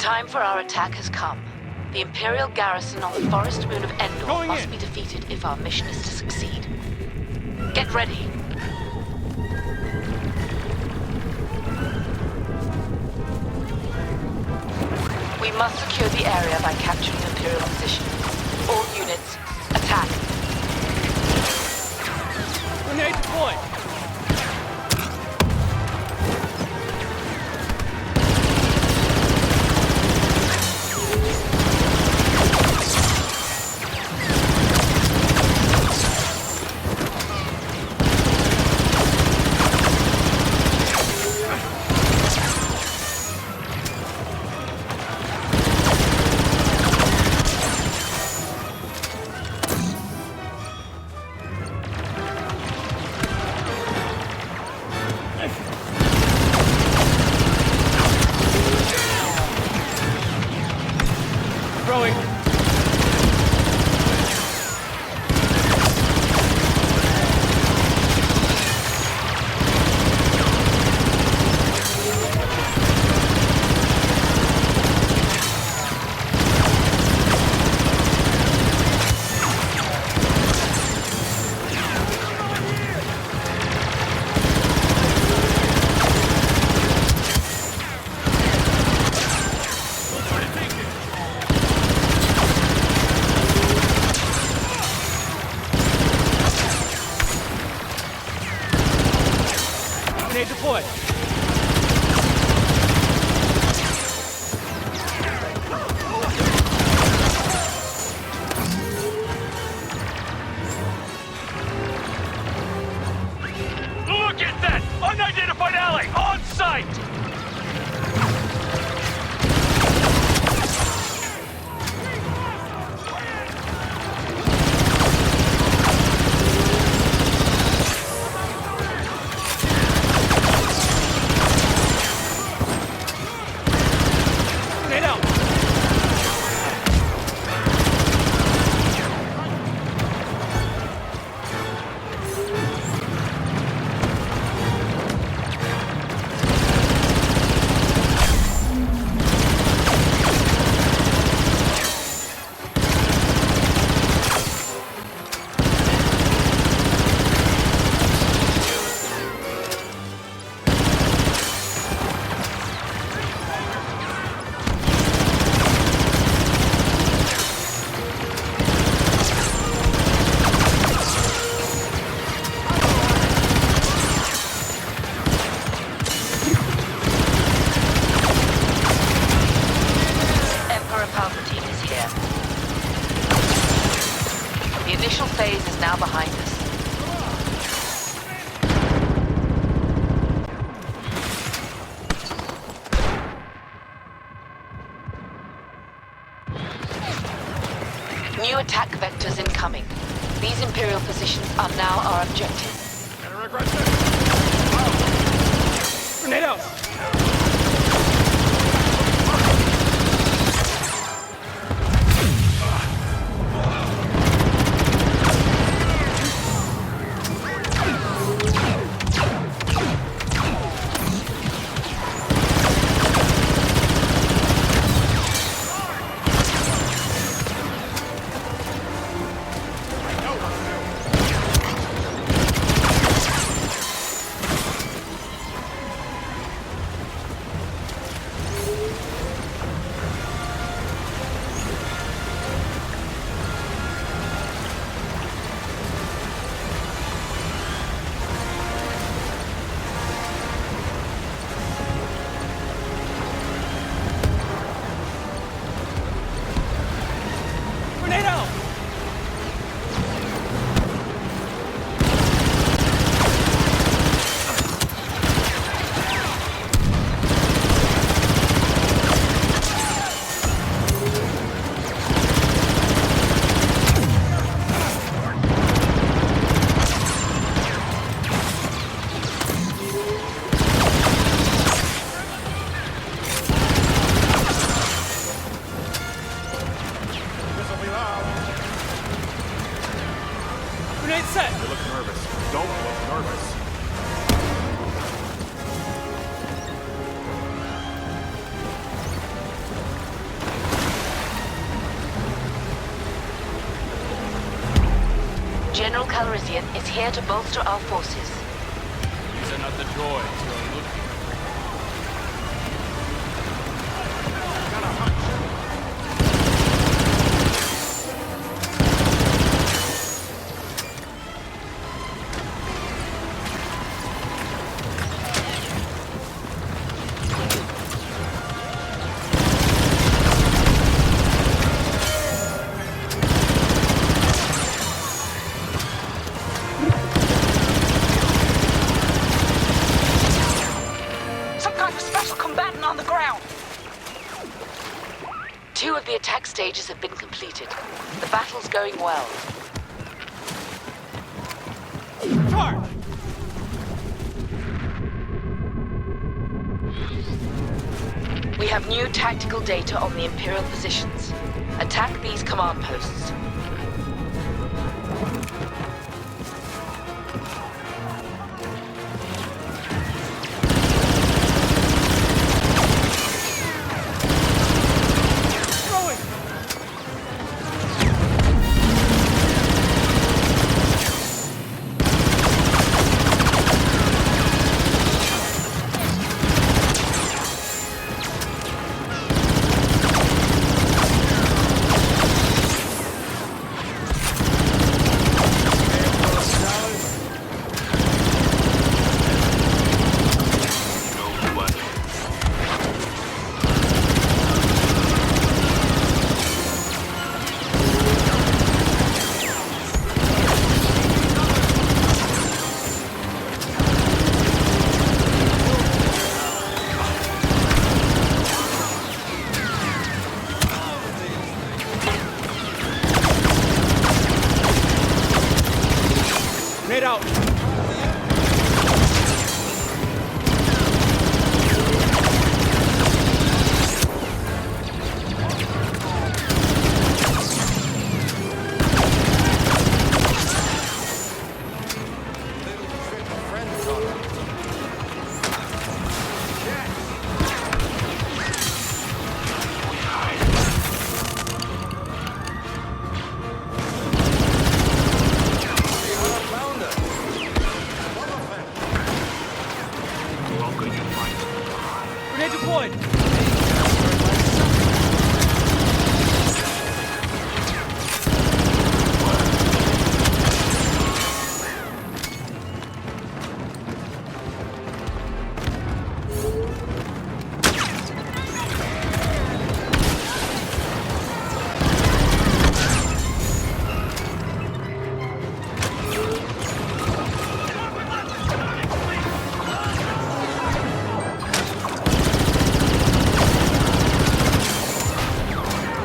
time for our attack has come. The Imperial garrison on the forest moon of Endor must be defeated if our mission is to succeed. Get ready. We must secure the area by capturing Imperial positions. All units, attack. Grenade deployed. Throwing. Grenade deployed. Look at that! Unidentified ally on site! Grenade out. Emperor Palpatine is here. The initial phase is now behind us. New attack vectors incoming. These Imperial positions are now our objective. Grenade out. Grenade out. Grenade set. You look nervous. Don't look nervous. Calrissian is here to bolster our forces. These are not the droids you're looking for. Two of the attack stages have been completed. The battle's going well. Charge! We have new tactical data on the Imperial positions. Attack these command posts. Grenade out! Grenade deployed!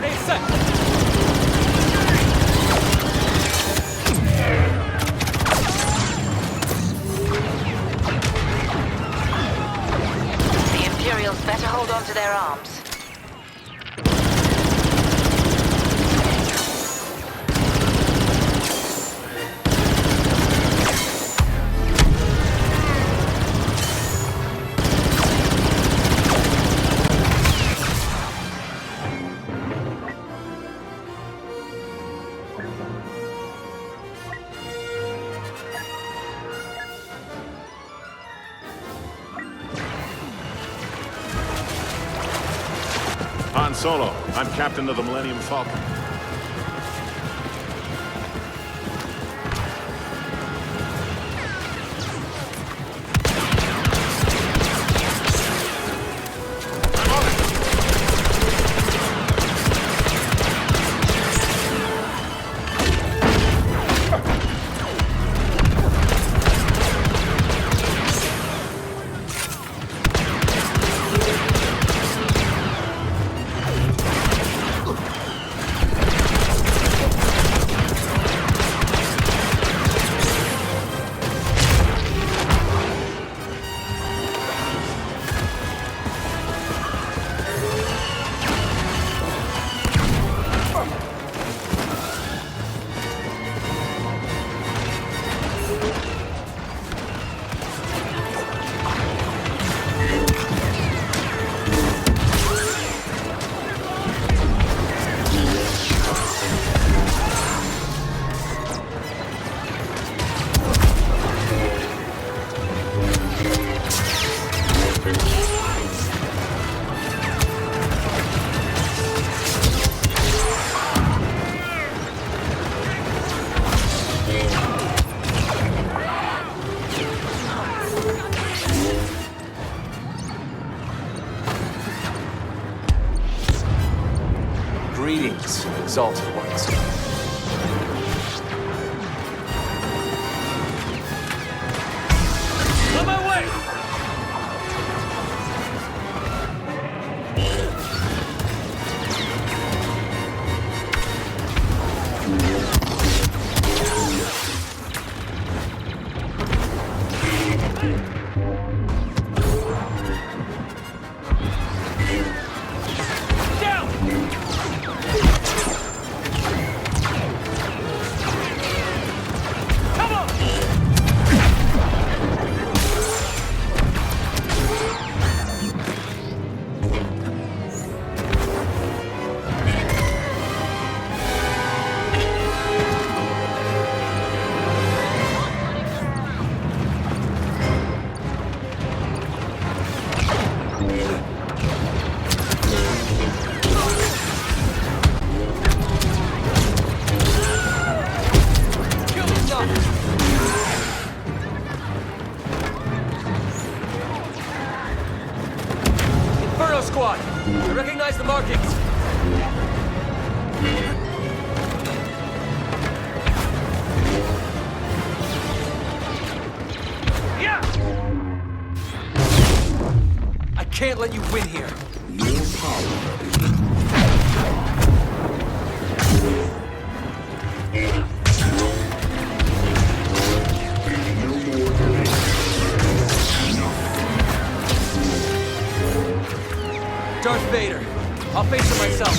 Grenade set! The Imperials better hold on to their arms. Han Solo, I'm captain of the Millennium Falcon. exalted ones. On my way! Inferno Squad! I recognize the markings! Yeah! I can't let you win here! Darth Vader. I'll face him myself.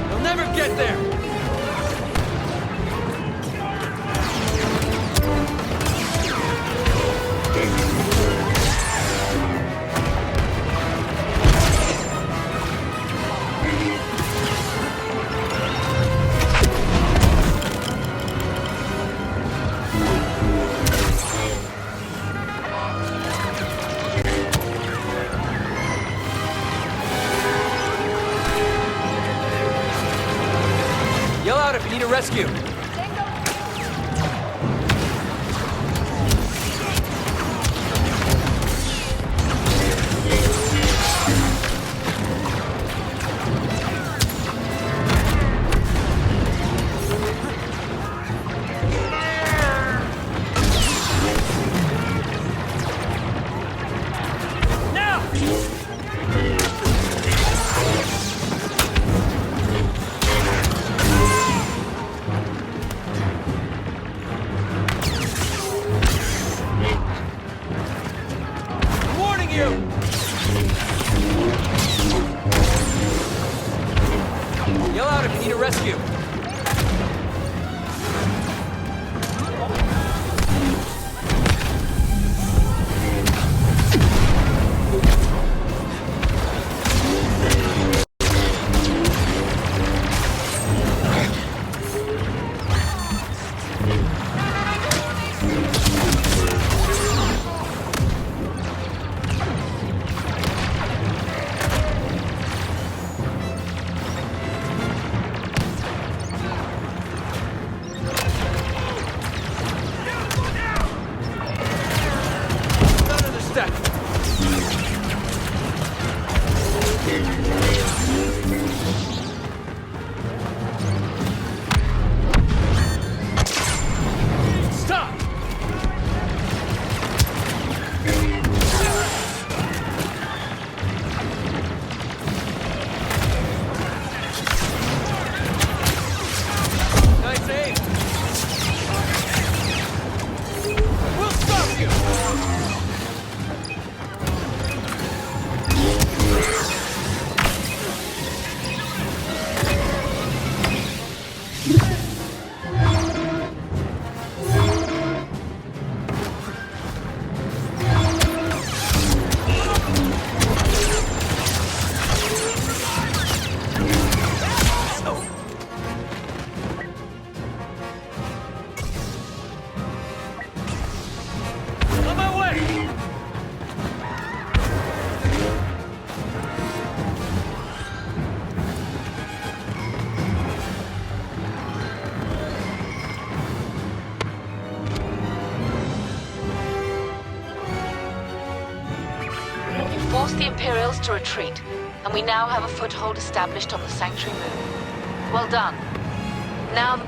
You'll never get there! Yell out if you need a rescue. Warning you! Yell out if you need a rescue. None of the step. Stop! Nice aim! We'll stop you! forced the Imperials to retreat, and we now have a foothold established on the Sanctuary Moon. Well done. Now